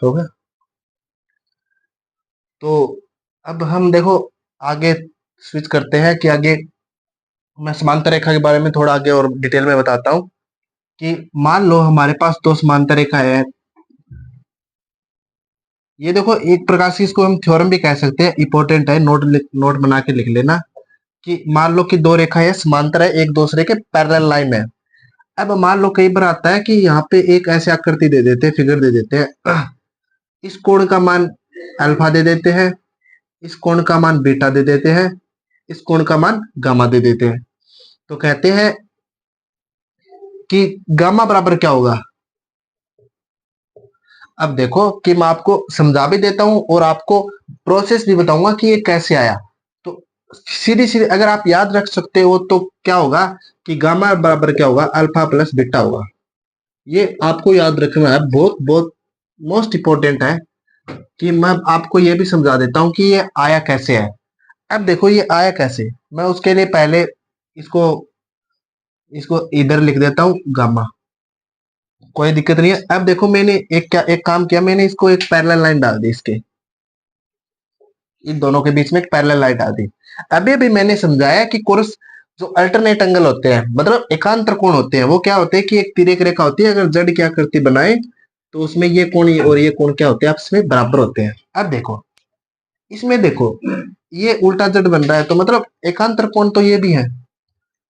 होगा। तो अब हम देखो आगे स्विच करते हैं कि आगे मैं समांतर रेखा के बारे में थोड़ा आगे और डिटेल में बताता हूँ कि मान लो हमारे पास दो समांतर रेखा है। ये देखो एक प्रकार से इसको हम थ्योरम भी कह सकते हैं, इंपॉर्टेंट है, नोट बना के लिख लेना कि मान लो कि दो रेखाएं समांतर है, एक दूसरे के पैरेलल लाइन है। अब मान लो कई बार आता है कि यहाँ पे एक ऐसे आकृति दे देते हैं, फिगर दे देते हैं, इस कोण का मान अल्फा दे देते हैं, इस कोण का मान बीटा दे देते हैं, इस कोण का मान गामा दे देते हैं। तो कहते हैं कि गामा बराबर क्या होगा। अब देखो कि मैं आपको समझा भी देता हूं और आपको प्रोसेस भी बताऊंगा कि ये कैसे आया। तो सीधी सीधी अगर आप याद रख सकते हो तो क्या होगा कि गामा बराबर क्या होगा, अल्फा प्लस बीटा होगा। ये आपको याद रखना है, बहुत बहुत मोस्ट इंपोर्टेंट है कि मैं आपको ये भी समझा देता हूं कि ये आया कैसे है। अब देखो ये आया कैसे, मैं उसके लिए पहले इसको इसको इधर लिख देता हूँ गामा, कोई दिक्कत नहीं है। अब देखो मैंने एक काम किया, मैंने इसको एक पैरेलल लाइन डाल दी, इसके इन दोनों के बीच में एक पैरेलल लाइन डाल दी। अभी अभी मैंने समझाया कि कोर्स जो अल्टरनेट एंगल होते हैं, मतलब एकांतर कोण होते हैं, वो क्या होते हैं कि एक तिर्यक रेखा होती है, अगर जड़ की आकृति बनाए तो उसमें ये कोण और ये कोण क्या होते हैं, आपस में बराबर होते हैं। अब देखो इसमें देखो ये उल्टा जड़ बन रहा है, तो मतलब एकांतर कोण तो ये भी है,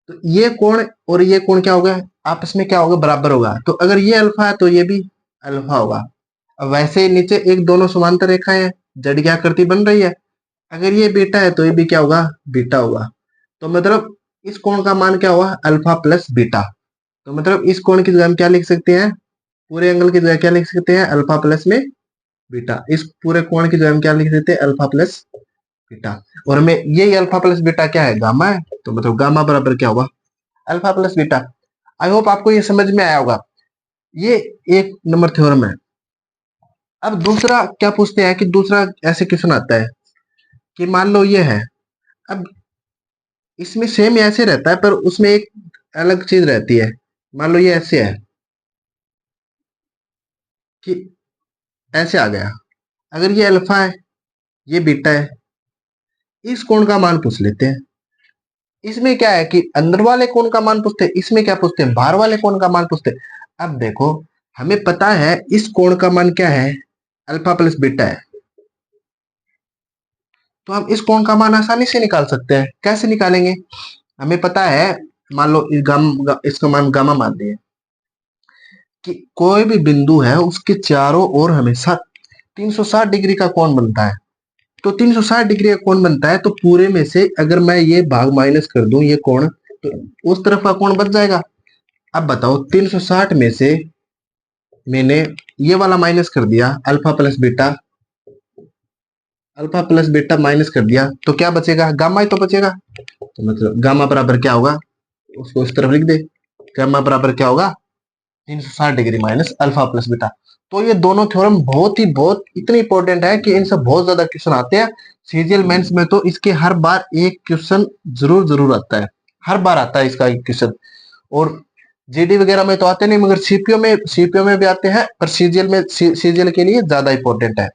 तो ये कोण और ये कोण क्या होगा, आपस में क्या होगा, बराबर होगा। तो अगर ये अल्फा है तो ये भी अल्फा होगा। अब वैसे नीचे एक दोनों समांतर रेखाएं हैं, जड़ की आकृति बन रही है, अगर ये बीटा है तो ये भी क्या होगा, बीटा होगा। तो मतलब इस कोण का मान क्या होगा, अल्फा प्लस बीटा। तो मतलब इस कोण की जगह हम क्या लिख सकते हैं, पूरे एंगल की जगह क्या लिख सकते हैं, अल्फा प्लस में बीटा। इस पूरे कोण की जगह हम क्या लिख सकते हैं, अल्फा प्लस बीटा। और हमें ये अल्फा प्लस बीटा क्या है, गामा है, तो मतलब गामा बराबर क्या होगा, alpha plus beta. I hope आपको ये समझ में आया होगा। ये एक नंबर थ्योरम है। अब दूसरा क्या पूछते हैं कि दूसरा ऐसे क्वेश्चन आता है कि मान लो ये है, अब इसमें सेम ऐसे रहता है पर उसमें एक अलग चीज रहती है। मान लो ये ऐसे है कि ऐसे आ गया, अगर ये अल्फा है, ये बीटा है, इस कोण का मान पूछ लेते हैं। इसमें क्या है कि अंदर वाले कोण का मान पूछते हैं, इसमें क्या पूछते हैं, बाहर वाले कोण का मान पूछते हैं। अब देखो हमें पता है इस कोण का मान क्या है, अल्फा प्लस बीटा है, तो हम इस कोण का मान आसानी से निकाल सकते हैं। कैसे निकालेंगे, हमें पता है, मान लो इसका मान गामा मान दिए कि कोई भी बिंदु है उसके चारों ओर हमेशा 360 डिग्री का कोण बनता है। तो 360 डिग्री का कोण बनता है, तो पूरे में से अगर मैं ये भाग माइनस कर दूं ये कोण, तो उस तरफ का कोण बच जाएगा। अब बताओ 360 में से मैंने ये वाला माइनस कर दिया, अल्फा प्लस बीटा माइनस कर दिया, तो क्या बचेगा, गामा ही तो बचेगा। तो मतलब गामा बराबर क्या होगा, उसको इस तरफ लिख दे, गामा बराबर क्या होगा, 360 degree minus alpha plus beta. तो ये दोनों थ्योरम बहुत इतने इंपॉर्टेंट है कि इनसे बहुत ज्यादा क्वेश्चन आते हैं। सीजीएल मेंस में तो इसके हर बार एक क्वेश्चन जरूर जरूर आता है, हर बार आता है इसका एक क्वेश्चन। और जीडी वगैरह में तो आते नहीं, मगर सीपीओ में भी आते हैं, पर सीजीएल के लिए ज्यादा इंपॉर्टेंट है।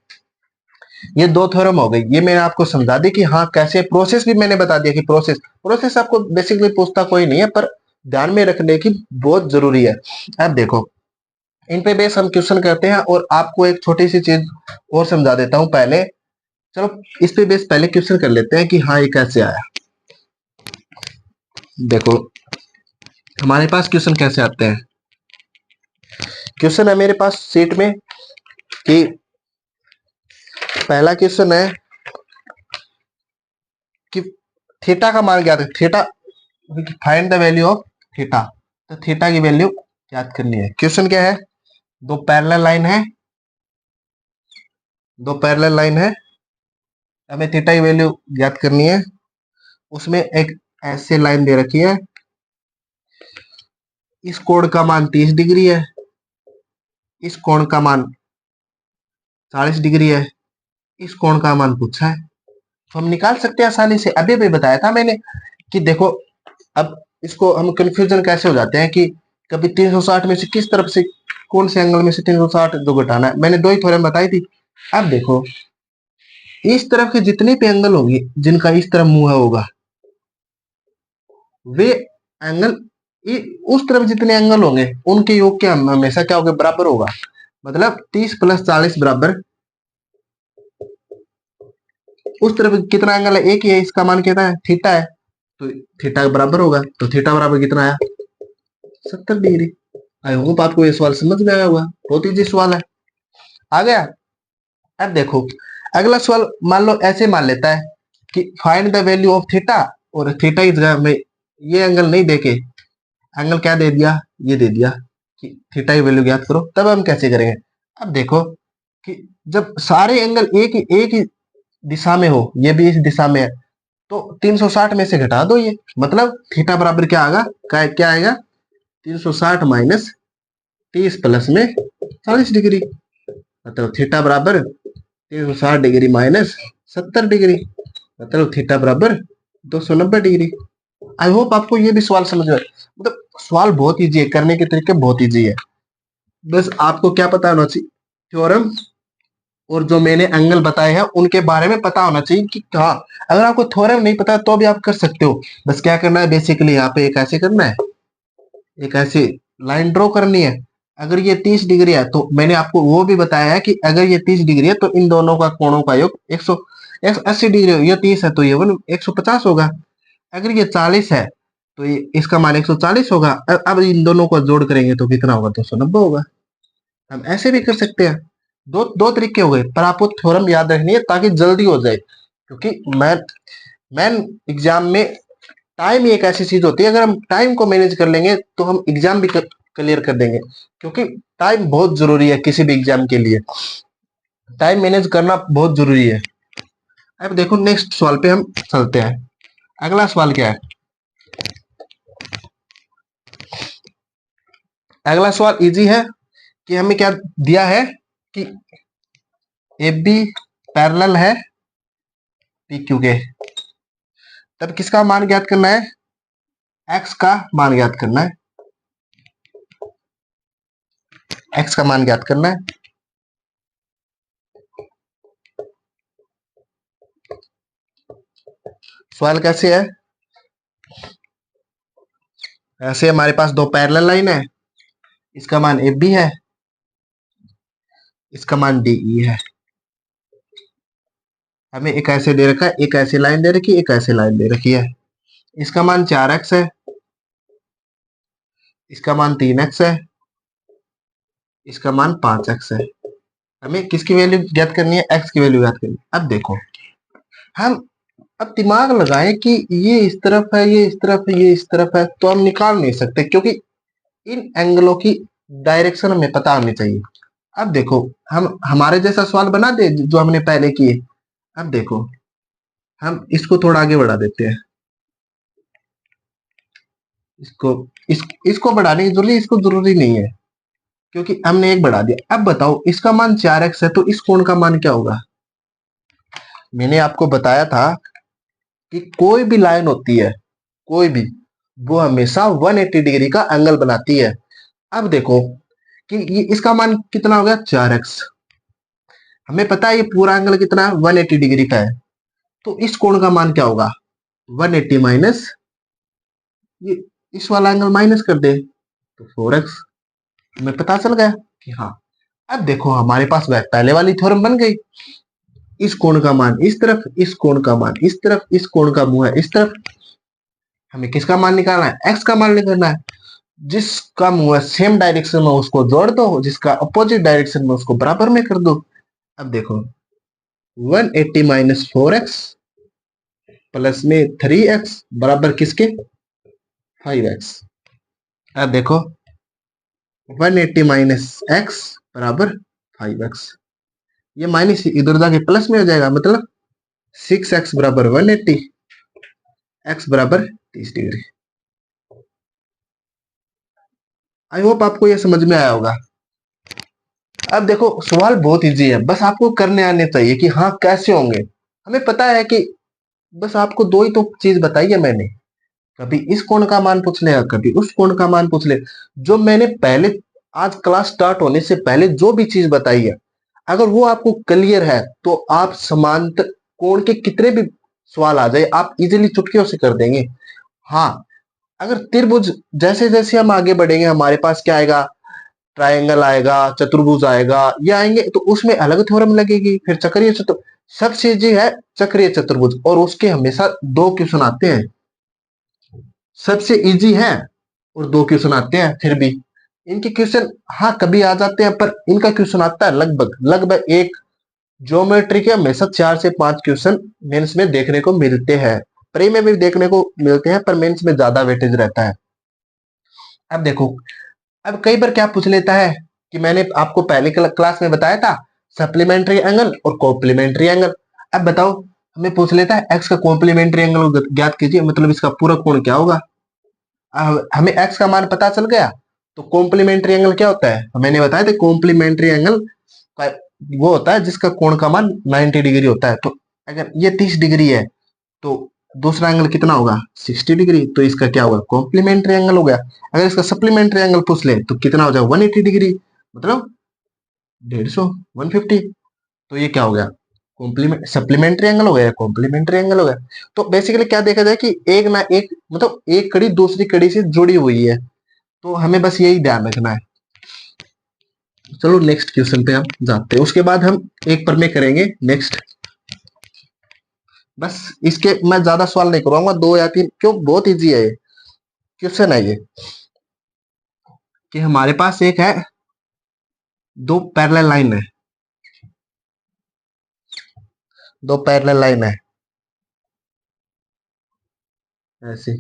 ये दो थ्योरम हो गई, ये मैंने आपको समझा दी कि हाँ कैसे, प्रोसेस भी मैंने बता दिया कि प्रोसेस आपको बेसिकली पूछता कोई नहीं है, पर ध्यान में रखने की बहुत जरूरी है। अब देखो इन पे बेस हम क्वेश्चन करते हैं, और आपको एक छोटी सी चीज और समझा देता हूं पहले। चलो इस पे बेस पहले क्वेश्चन कर लेते हैं कि हाँ ये कैसे आया। देखो हमारे पास क्वेश्चन कैसे आते हैं, क्वेश्चन है मेरे पास सीट में कि पहला क्वेश्चन है कि थीटा का मान ज्ञात है, theta find the value of theta. तो थीटा की वैल्यू ज्ञात करनी है। क्वेश्चन क्या है, दो पैरेलल लाइन है, हमें थीटा की वैल्यू ज्ञात करनी है। उसमें एक ऐसे लाइन दे रखी है, इस कोण का मान 30 डिग्री है, इस कोण का मान 40 डिग्री है, इस कोण का मान पूछा है। तो हम निकाल सकते हैं आसानी से, अभी भी बताया था मैंने कि देखो अब इसको हम कंफ्यूजन कैसे हो जाते हैं कि कभी 360 में से किस तरफ से, कौन से एंगल में से 360 जो घटाना है, मैंने दो ही थ्योरम बताई थी। अब देखो इस तरफ के जितने भी एंगल होंगे जिनका इस तरफ मुंह होगा, वे एंगल उस तरफ जितने एंगल होंगे उनके योग क्या हमेशा क्या होगा, बराबर होगा। मतलब 30 + 40 बराबर, उस तरफ कितना एंगल है, एक ही है, इसका मान कितना है, थीटा है, तो थीटा के बराबर होगा। तो थीटा बराबर कितना आया, 70 डिग्री। आई होप आपको ये सवाल समझ में आया होगा, बहुत इजी सवाल है। आ गया। अब देखो अगला सवाल, मान लो ऐसे मान लेता है कि find the value of theta, और थीटा इस जगह में ये एंगल नहीं देके एंगल क्या दे दिया, ये दे दिया कि थीटा की वैल्यू ज्ञात करो। तब हम कैसे करेंगे, अब देखो कि जब सारे एंगल एक ही दिशा में हो, ये भी इस दिशा में है, तो 360 में से घटा दो ये, मतलब थीटा बराबर क्या आएगा, क्या आएगा, 360 माइनस 30 प्लस में 40 डिग्री, मतलब थीटा बराबर 360 डिग्री माइनस 70 डिग्री, मतलब थीटा बराबर 290 डिग्री। आई होप आपको ये भी सवाल समझ में, मतलब सवाल बहुत इजी है, करने के तरीके बहुत इजी है, बस आपको क्या पता होना चाहिए, थ्योरम और जो मैंने एंगल बताए हैं उनके बारे में पता होना चाहिए कि हाँ, अगर आपको थ्योरम नहीं पता तो भी आप कर सकते हो। बस क्या करना है, बेसिकली यहाँ पे एक ऐसे करना है, एक ऐसी लाइन ड्रॉ करनी है। अगर ये 30 डिग्री है तो मैंने आपको वो भी बताया है कि अगर ये 30 डिग्री है तो इन दोनों का कोणों का योग 180 डिग्री हो, ये 30 है तो ये 150 होगा। अगर ये 40 है तो ये इसका मान 140 होगा। अब इन दोनों को जोड़ करेंगे तो कितना होगा, 290 होगा। हम ऐसे भी कर सकते हैं, दो दो तरीके हो गए, पर आपको थ्योरम याद रखनी है ताकि जल्दी हो जाए, क्योंकि मैन एग्जाम में टाइम ही एक ऐसी चीज होती है, अगर हम टाइम को मैनेज कर लेंगे तो हम एग्जाम भी क्लियर कर देंगे, क्योंकि टाइम बहुत जरूरी है किसी भी एग्जाम के लिए, टाइम मैनेज करना बहुत जरूरी है। अब देखो नेक्स्ट सवाल पे हम चलते हैं। अगला सवाल क्या है, अगला सवाल इजी है कि हमें क्या दिया है कि ए बी पैरेलल है पी क्यू के, तब किसका मान ज्ञात करना है, एक्स का मान ज्ञात करना है, एक्स का मान ज्ञात करना है। सवाल कैसे है, ऐसे हमारे पास दो पैरेलल लाइन है, इसका मान ए बी है, इसका मान डी ई है। हमें एक ऐसे दे रखा है, एक ऐसी लाइन दे रखी है, एक ऐसी लाइन दे रखी है। इसका मान 4x है, इसका मान 3x है, इसका मान 5x है। हमें किसकी वैल्यू ज्ञात करनी है, x की वैल्यू ज्ञात करनी है। अब देखो हम अब दिमाग लगाएं कि ये इस तरफ है, ये इस तरफ है, ये इस तरफ है, तो हम निकाल नहीं सकते, क्योंकि इन एंगलों की डायरेक्शन हमें पता होनी चाहिए। अब देखो हम हमारे जैसा सवाल बना दे जो हमने पहले किए। अब देखो हम इसको थोड़ा आगे बढ़ा देते हैं, इसको इसको बढ़ाने की जरूरी, इसको जरूरी नहीं है, क्योंकि हमने एक बढ़ा दिया। अब बताओ इसका मान 4x है तो इस कोण का मान क्या होगा। मैंने आपको बताया था कि कोई भी लाइन होती है, कोई भी, वो हमेशा 180 डिग्री का एंगल बनाती है। अब देखो कि ये इसका मान कितना हो गया, 4x, हमें पता है ये पूरा एंगल कितना है, 180 डिग्री का है, तो इस कोण का मान क्या होगा, 180 माइनस ये इस वाला एंगल माइनस कर दे तो 4x। हमें पता चल गया कि हाँ। अब देखो हमारे पास वह पहले वाली थ्योरम बन गई, इस कोण का मान इस तरफ, इस कोण का मान इस तरफ, इस कोण का मुंह है इस तरफ। हमें किसका मान निकालना है, एक्स का मान निकालना है। जिसका मुंह है सेम डायरेक्शन में उसको जोड़ दो, जिसका अपोजिट डायरेक्शन में उसको बराबर में कर दो। अब देखो 180 माइनस 4x प्लस में 3x बराबर किसके, 5x। अब देखो 180 माइनस x बराबर 5x, ये माइनस इधर जाके प्लस में हो जाएगा, मतलब 6x बराबर 180, x बराबर 30 डिग्री। आई होप आपको ये समझ में आया होगा। अब देखो सवाल बहुत इजी है, बस आपको करने आने चाहिए कि हाँ कैसे होंगे। हमें पता है कि बस आपको दो ही तो चीज बताई है मैंने, कभी इस कोण का मान पूछ लेगा, कभी उस कोण का मान पूछ ले। जो मैंने पहले आज क्लास स्टार्ट होने से पहले जो भी चीज बताई है, अगर वो आपको क्लियर है तो आप समांतर कोण के कितने भी सवाल आ जाए आप इजीली चुटकियों से कर देंगे। हाँ, अगर त्रिभुज जैसे जैसे हम आगे बढ़ेंगे हमारे पास क्या आएगा, ट्रायंगल आएगा, चतुर्भुज आएगा, ये आएंगे तो उसमें अलग थ्योरम लगेगी। फिर चक्रीय चतुर्भुज सबसे इजी है, चक्रीय चतुर्भुज, और उसके हमेशा दो क्वेश्चन आते हैं, सबसे इजी है और दो क्वेश्चन आते हैं। फिर भी इनके क्वेश्चन हाँ कभी आ जाते हैं, पर इनका क्वेश्चन आता है लगभग लगभग एक ज्योमेट्री के हमेशा 4 से 5 क्वेश्चन मेंस में देखने को मिलते हैं। प्री में भी देखने को मिलते हैं, पर मेंस में ज्यादा वेटेज रहता है। अब देखो, अब कई बार क्या पूछ लेता है कि मैंने आपको पहले क्लास में बताया था सप्लीमेंट्री एंगल और कॉम्प्लीमेंट्री एंगल। अब बताओ, हमें पूछ लेता है एक्स का कॉम्प्लीमेंट्री एंगल ज्ञात कीजिए, मतलब इसका पूरा कोण क्या होगा। हमें एक्स का मान पता चल गया, तो कॉम्प्लीमेंट्री एंगल क्या होता है, मैंने बताया था कॉम्प्लीमेंट्री एंगल वो होता है जिसका कोण का मान 90 डिग्री होता है। तो अगर ये 30 डिग्री है तो दूसरा एंगल कितना होगा, 60 डिग्री, तो इसका क्या होगा, कॉम्प्लीमेंट्री एंगल हो गया। अगर इसका सप्लीमेंट्री एंगल पूछ ले तो कितना हो जाएगा, 180 डिग्री, मतलब 150, 150। तो ये क्या हो गया, कॉम्प्लीमेंट सप्लीमेंट्री एंगल हो गया, कॉम्प्लीमेंट्री एंगल हो गया। तो बेसिकली क्या देखा जाए कि एक ना एक मतलब एक कड़ी दूसरी कड़ी से जुड़ी हुई है, तो हमें बस यही ध्यान रखना है। चलो नेक्स्ट क्वेश्चन पे हम जाते हैं, उसके बाद हम एक पर में करेंगे नेक्स्ट। बस इसके मैं ज्यादा सवाल नहीं करवाऊंगा, 2 या 3, क्यों बहुत इजी है ये क्वेश्चन है ये। कि हमारे पास एक है, दो पैरेलल लाइन है, दो पैरेलल लाइन है ऐसे।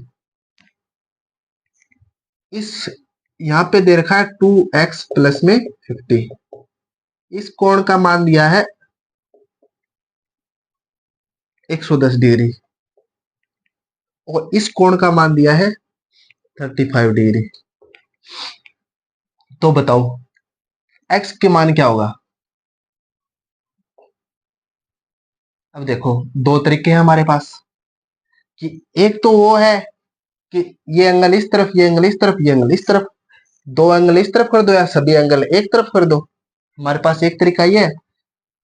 इस यहाँ पे दे रखा है 2x प्लस में 50। इस कोण का मान दिया है 110 डिग्री, और इस कोण का मान दिया है 35 डिग्री। तो बताओ x के मान क्या होगा। अब देखो, दो तरीके हैं हमारे पास, कि एक तो वो है कि ये एंगल इस तरफ, ये एंगल इस तरफ, ये एंगल इस तरफ, दो एंगल इस तरफ कर दो या सभी एंगल एक तरफ कर दो। हमारे पास एक तरीका ये है।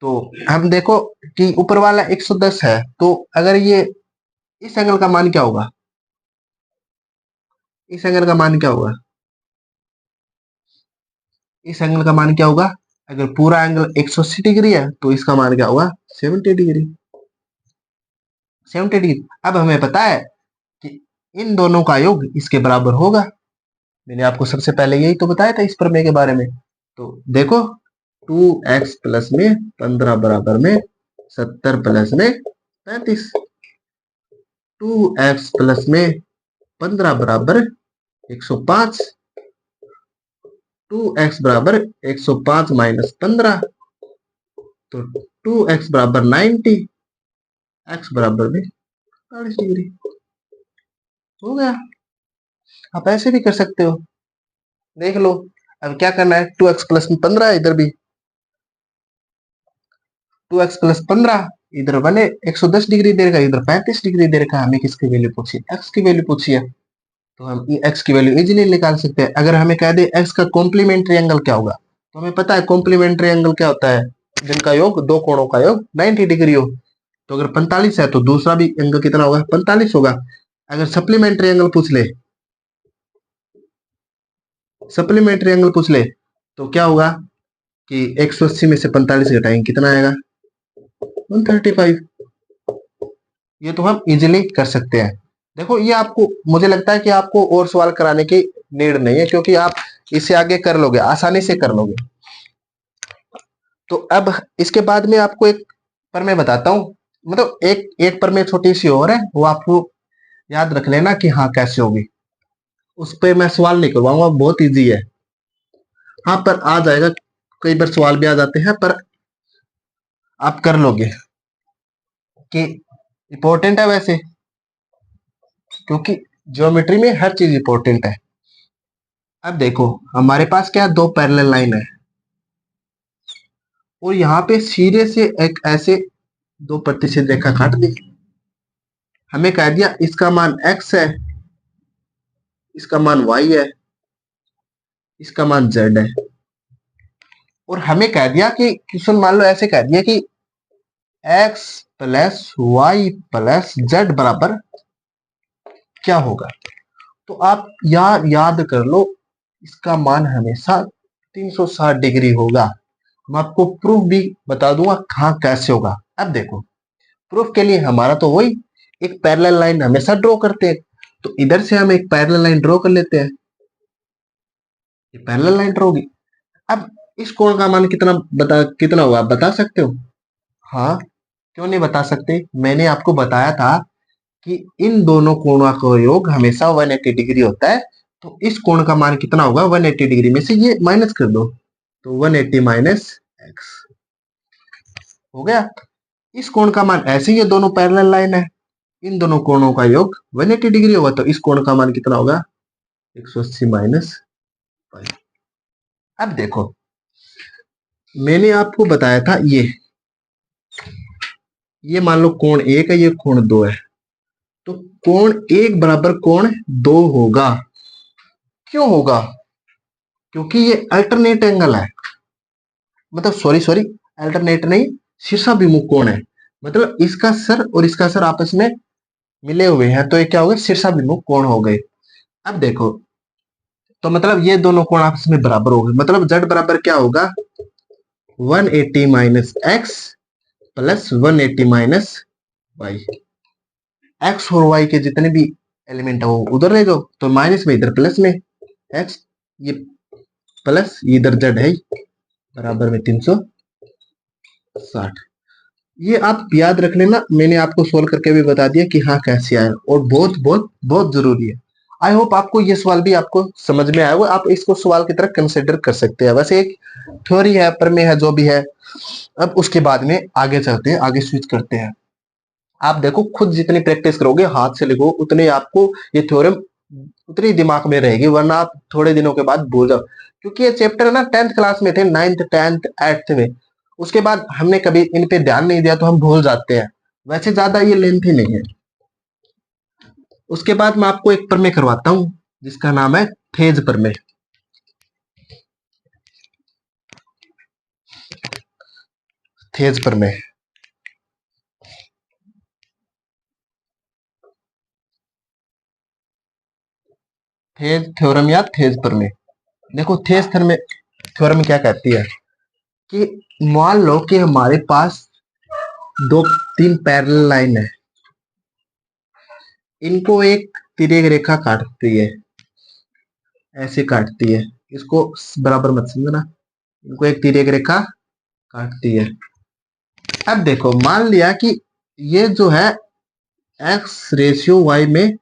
तो हम देखो कि ऊपर वाला 110 है, तो अगर ये इस एंगल का मान क्या होगा, इस एंगल का मान क्या होगा, इस एंगल का मान क्या होगा। अगर पूरा एंगल 180 डिग्री है तो इसका मान क्या होगा, 70 डिग्री, 70 डिग्री। अब हमें पता है कि इन दोनों का योग इसके बराबर होगा। मैंने आपको सबसे पहले यही तो बताया था इस प्रमेय के बारे में। तो देखो, 2x प्लस में 15 बराबर में 70 प्लस में 35। 2x प्लस में 15 बराबर 105। 2x बराबर 105 माइनस 15, तो 2x बराबर 90, x बराबर में 40 डिग्री हो गया। आप ऐसे भी कर सकते हो, देख लो। अब क्या करना है, 2x प्लस में 15 है, इधर भी 2x प्लस 15, इधर बने 110 डिग्री दे रखा, इधर 35 डिग्री दे रखा। हमें किसकी वैल्यू पूछी, x की वैल्यू पूछी है, तो हम x की वैल्यू इजीली निकाल सकते हैं। अगर हमें कह दे x का कॉम्प्लीमेंट्री एंगल क्या होगा, तो हमें पता है कॉम्प्लीमेंट्री एंगल क्या होता है, जिनका योग दो कोणों का योग 90 डिग्री हो। तो अगर 45 है तो दूसरा भी एंगल कितना होगा, 45 होगा। अगर सप्लीमेंट्री एंगल पूछ ले, सप्लीमेंट्री एंगल पूछ ले तो क्या होगा कि 180 में से 45 घटाएंगे कितना आएगा, 135। ये तो हम इजीली कर सकते हैं। देखो ये आपको, मुझे लगता है कि आपको और सवाल कराने की नीड नहीं है, क्योंकि आप इसे आगे कर लोगे, आसानी से कर लोगे। तो अब इसके बाद में आपको एक प्रमेय बताता हूँ, मतलब एक एक प्रमेय छोटी सी और है, वो आपको याद रख लेना कि हाँ कैसे होगी। उस पर मैं सवाल नहीं करवाऊंगा, बहुत इजी है। हाँ पर आ जाएगा, कई बार सवाल भी आ जाते हैं, पर आप कर लोगे कि इंपॉर्टेंट है वैसे, क्योंकि ज्योमेट्री में हर चीज इंपॉर्टेंट है। अब देखो, हमारे पास क्या, दो पैरेलल लाइन है, और यहाँ पे सीधे से एक ऐसे दो प्रतिशत रेखा काट दी। हमें कह दिया इसका मान x है इसका मान y है, इसका मान z है। और हमें कह दिया कि क्वेश्चन मान लो ऐसे कह दिया कि x plus Y plus Z बराबर क्या होगा। तो आप याद कर लो, इसका मान हमेशा 360 डिग्री होगा। मैं आपको प्रूफ भी बता दूंगा कहाँ कैसे होगा। अब देखो, प्रूफ के लिए हमारा तो वही एक पैरेलल लाइन हमेशा ड्रॉ करते हैं। तो इधर से हम एक पैरेलल लाइन ड्रॉ कर लेते हैं, ये पैरेलल लाइन ड्रॉ होगी। अब इस कोण का मान कितना हुआ, आप बता सकते हो? हाँ, क्यों नहीं बता सकते? मैंने आपको बताया था कि इन दोनों कोणों का योग हमेशा 180 डिग्री होता है। तो इस कोण का मान कितना होगा, 180 डिग्री में से ये माइनस कर दो, तो 180 माइनस एक्स हो गया। इस कोण का मान, ऐसे ही ये दोनों पैरेलल लाइन है, इन दोनों कोणों का योग 180 डिग्री होगा। तो इस कोण का मान कितना होगा, 180 माइनस पाई। अब देखो, मैंने आपको बताया था ये मान लो कोण 1 है, ये कोण 2 है। तो कोण 1 बराबर कोण 2 होगा। क्यों होगा? क्योंकि ये अल्टरनेट एंगल है, मतलब सॉरी अल्टरनेट नहीं, शीर्षाभिमुख कोण है। मतलब इसका सर और इसका सर आपस में मिले हुए हैं, तो ये क्या हो गए, शीर्षाभिमुख कोण हो गए। अब देखो, तो मतलब ये दोनों कोण आपस में बराबर हो गए। मतलब z बराबर क्या होगा, 180 minus X plus 180 minus Y. X और वाई के जितने भी एलिमेंट है वो उधर ले जाओ, तो माइनस में इधर प्लस में एक्स, ये प्लस इधर जेड है बराबर में 360। ये आप याद रख लेना, मैंने आपको सोल्व करके भी बता दिया कि हाँ कैसे आया, और बहुत बहुत बहुत जरूरी है। आई होप आपको ये सवाल भी आपको समझ में आया होगा, आप इसको सवाल की तरह कंसिडर कर सकते हैं। वैसे एक थ्योरी है, प्रमेय है, जो भी है। अब उसके बाद में आगे चलते हैं, आगे स्विच करते हैं। आप देखो, खुद जितनी प्रैक्टिस करोगे, हाथ से लिखो, उतने आपको ये थ्योरम उतनी दिमाग में रहेगी, वरना आप थोड़े दिनों के बाद भूल जाओ। क्योंकि ये चैप्टर ना 10th क्लास में थे, 9th 10th 8th में, उसके बाद हमने कभी इन पे ध्यान नहीं दिया, तो हम भूल जाते हैं। वैसे ज्यादा ये लेंथ ही नहीं है। उसके बाद मैं आपको एक प्रमेय करवाता हूं, जिसका नाम है थेज प्रमेय। थेज प्रमेय, थेज थ्योरम या थेज प्रमेय। देखो, थेज थ्योरम क्या कहती है कि मान लो कि हमारे पास दो तीन पैरेलल लाइन है, इनको एक तिर्यक रेखा काटती है, ऐसे काटती है। इसको बराबर मत समझना, इनको एक तिर्यक रेखा काटती है। अब देखो, मान लिया कि ये जो है एक्स रेशियो वाई में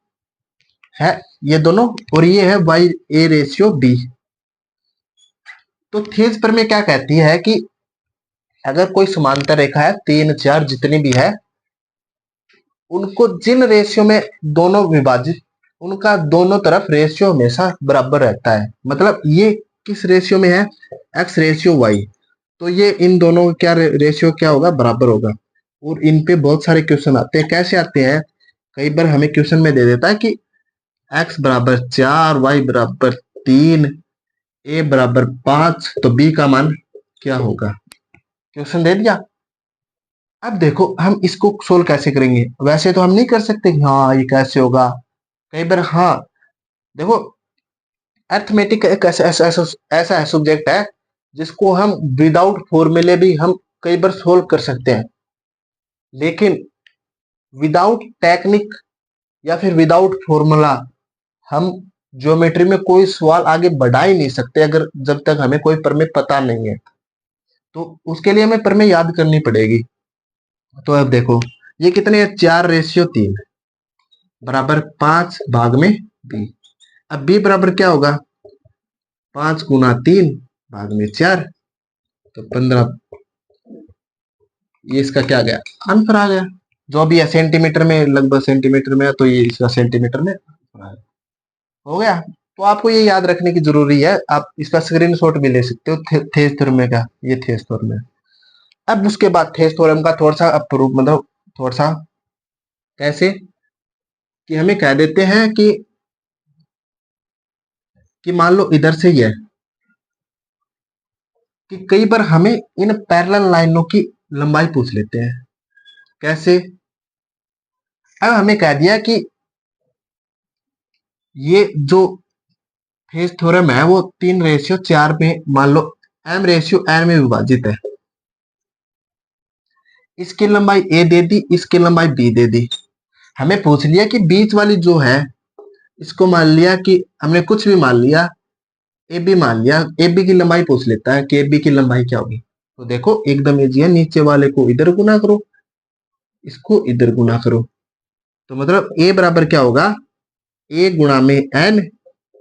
है, ये दोनों, और ये है वाई ए रेशियो बी। तो थेज प्रमेय क्या कहती है कि अगर कोई समांतर रेखा है, 3 4 जितनी भी है, उनको जिन रेशियो में दोनों विभाजित, उनका दोनों तरफ रेशियो हमेशा बराबर रहता है। मतलब ये किस रेशियो में है, एक्स रेशियो वाई, तो ये इन दोनों का क्या रेशियो क्या होगा, बराबर होगा। और इन पे बहुत सारे क्वेश्चन आते हैं। कैसे आते हैं, कई बार हमें क्वेश्चन में दे देता है कि एक्स बराबर 4, वाई बराबर 3, ए बराबर 5, तो बी का मान क्या होगा, क्वेश्चन दे दिया। अब देखो, हम इसको सोल्व कैसे करेंगे? वैसे तो हम नहीं कर सकते कि हाँ ये कैसे होगा। कई बार हाँ, देखो, अर्थमेटिक एक ऐसा है सब्जेक्ट है जिसको हम विदाउट फॉर्मूले भी हम कई बार सोल्व कर सकते हैं, लेकिन विदाउट टेक्निक या फिर विदाउट फॉर्मूला हम ज्योमेट्री में कोई सवाल आगे बढ़ा ही नहीं सकते, अगर जब तक हमें कोई प्रमेय पता नहीं है। तो उसके लिए हमें प्रमेय याद करनी पड़ेगी। तो अब देखो, ये कितने है, 4:3 बराबर 5 भाग में बी। अब बी बराबर क्या होगा, 5 × 3 भाग में 4, तो 15। ये इसका क्या गया, आंसर आ गया। जो भी है सेंटीमीटर में, लगभग सेंटीमीटर में है, तो ये इसका सेंटीमीटर में हो गया। तो आपको ये याद रखने की जरूरी है, आप इसका स्क्रीनशॉट भी ले सकते हो, थेस थ्योरम का, ये थेस थ्योरम है। अब उसके बाद थेस थ्योरम का थोड़ा सा अप्रूव, मतलब थोड़ा सा कैसे कि हमें कह देते हैं कि कि मान लो इधर से ही है कि कई बार हमें इन पैरेलल लाइनों की लंबाई पूछ लेते हैं। कैसे? अब हमें कह दिया कि ये जो फेज थ्योरम है वो 3:4 में मान लो m/n में विभाजित है। इसकी लंबाई a दे दी, इसकी लंबाई b दे दी। हमें पूछ लिया कि बीच वाली जो है इसको मान लिया कि हमने कुछ भी मान लिया, ए बी मान लिया, ए बी की लंबाई पूछ लेता है कि ए बी की लंबाई क्या होगी। तो देखो एकदम इजी है, नीचे वाले को इधर गुना करो, इसको इधर गुना करो, तो मतलब ए बराबर क्या होगा, ए गुणा में एन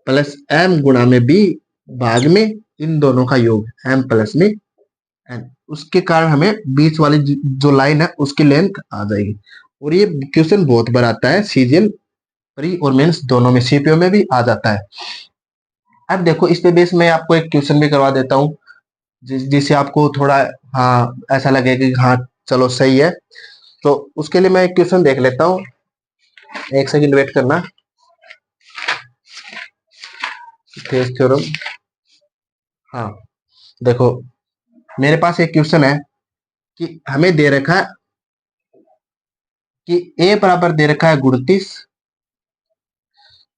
प्लस एम गुणा में बी भाग में इन दोनों का योग एम प्लस में एन। उसके कारण हमें बीच वाली जो लाइन है उसकी लेंथ आ जाएगी। और ये क्वेश्चन बहुत बार आता है, सीजीएल प्री और मेंस दोनों में, सीपीओ में भी आ जाता है। अब देखो इस पे बेस मैं आपको एक क्वेश्चन भी करवा देता हूँ जिससे आपको थोड़ा हाँ ऐसा लगेगा कि हाँ चलो सही है। तो उसके लिए मैं एक क्वेश्चन देख लेता हूँ, एक सेकंड वेट करना। फेज थ्योरम, हाँ देखो मेरे पास एक क्वेश्चन है कि हमें दे रखा है कि ए बराबर दे रखा है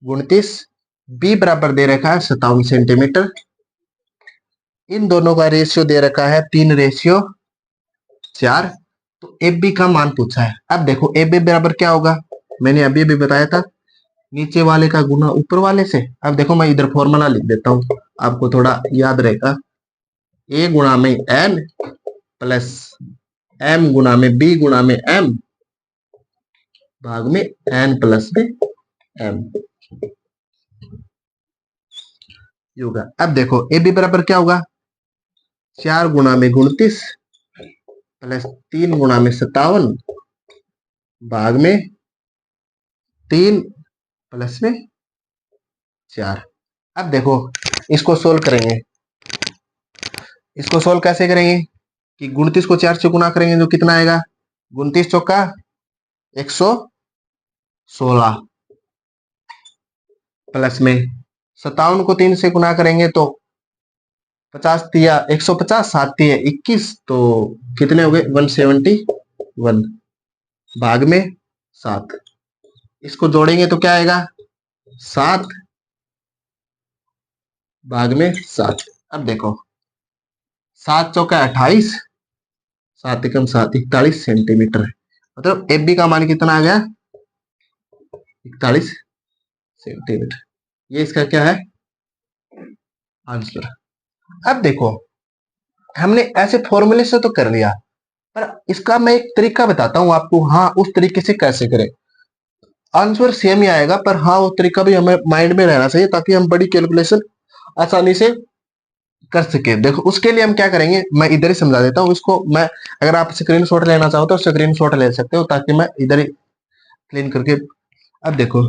29, बी बराबर दे रखा है 57 सेंटीमीटर। इन दोनों का रेशियो दे रखा है 3:4। तो ए बी का मान पूछा है। अब देखो ए बी बराबर क्या होगा, मैंने अभी भी बताया था, नीचे वाले का गुना ऊपर वाले से। अब देखो मैं इधर फॉर्मूला लिख देता हूँ, आपको थोड़ा याद रहेगा। ए गुणा में एन प्लस एम गुणा में बी गुणा में एम भाग में एन प्लस में एम होगा। अब देखो ए बी बराबर क्या होगा, 4 गुणा में 29 प्लस 3 गुणा में 57 भाग में 3 प्लस में 4। अब देखो इसको सोल्व करेंगे, इसको सोल्व कैसे करेंगे कि 29 को 4 से गुना करेंगे तो कितना आएगा, 29 चौका 116 प्लस में 57 को 3 से गुना करेंगे तो 50 दिया 150, 7 दिया 21, तो कितने हो गए 171 भाग में 7। इसको जोड़ेंगे तो क्या आएगा 7 भाग में 7। अब देखो 7 चौका 28, 7 एकम 7 41 सेंटीमीटर है। मतलब एफ बी का मान कितना आ गया 41 सेंटीमीटर। ये इसका क्या है आंसर। अब देखो हमने ऐसे फॉर्मूले से तो कर लिया, पर इसका मैं एक तरीका बताता हूं आपको, हाँ उस तरीके से कैसे करें। आंसर सेम ही आएगा, पर हाँ वो तरीका भी हमें माइंड में रहना चाहिए ताकि हम बड़ी कैलकुलेशन आसानी से कर सके। देखो उसके लिए हम क्या करेंगे, मैं इधर ही समझा देता हूँ इसको। मैं अगर आप स्क्रीन शॉट लेना चाहो तो स्क्रीन शॉट ले सकते हो, ताकि मैं इधर ही क्लीन करके। अब देखो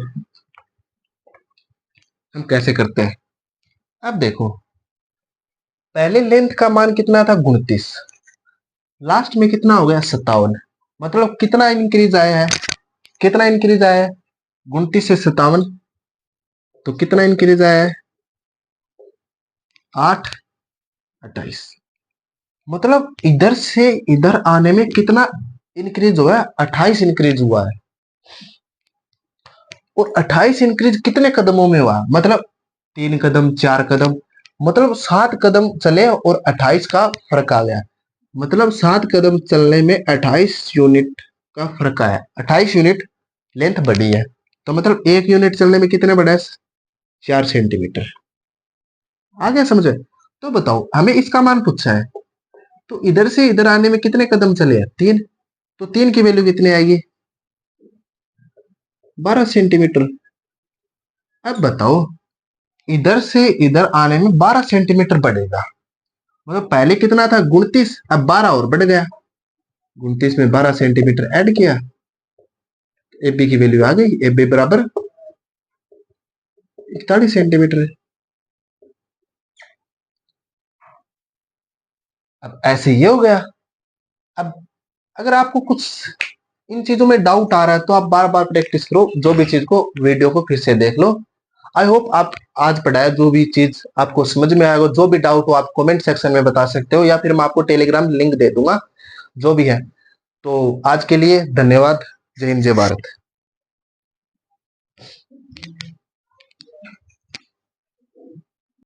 हम कैसे करते हैं। अब देखो पहले लेंथ का मान कितना था 29, लास्ट में कितना हो गया 57। मतलब कितना इंक्रीज आया है, कितना इंक्रीज आया है 29 से 57, तो कितना इंक्रीज आया है 8:28। मतलब इधर से इधर आने में कितना इंक्रीज हुआ है 28 इंक्रीज हुआ है। और 28 इंक्रीज कितने कदमों में हुआ, मतलब 3 कदम 4 कदम, मतलब 7 कदम चले और 28 का फर्क आ गया। मतलब 7 कदम चलने में 28 यूनिट का फर्क आया, 28 यूनिट लेंथ बढ़ी है। तो मतलब 1 यूनिट चलने में कितने बढ़ा है 4 सेंटीमीटर। आ गया समझे। तो बताओ हमें इसका मान पूछा है, तो इधर से इधर आने में कितने कदम चले हैं 3, तो 3 की वैल्यू कितनी आएगी 12 सेंटीमीटर। अब बताओ इधर से इधर आने में 12 सेंटीमीटर बढ़ेगा। मतलब पहले कितना था 29, अब 12 और बढ़ गया, 29 में 12 सेंटीमीटर ऐड किया, ए बी की वैल्यू आ गई, ए बी बराबर 41 सेंटीमीटर। अब ऐसे ये हो गया। अब अगर आपको कुछ इन चीजों में डाउट आ रहा है तो आप बार बार प्रैक्टिस करो, जो भी चीज को वीडियो को फिर से देख लो, आई होप आप आज पढ़ाया जो भी चीज आपको समझ में आएगा, जो भी डाउट हो आप कमेंट सेक्शन में बता सकते हो, या फिर मैं आपको टेलीग्राम लिंक दे दूंगा, जो भी है। तो आज के लिए धन्यवाद। जय हिंद, जय भारत।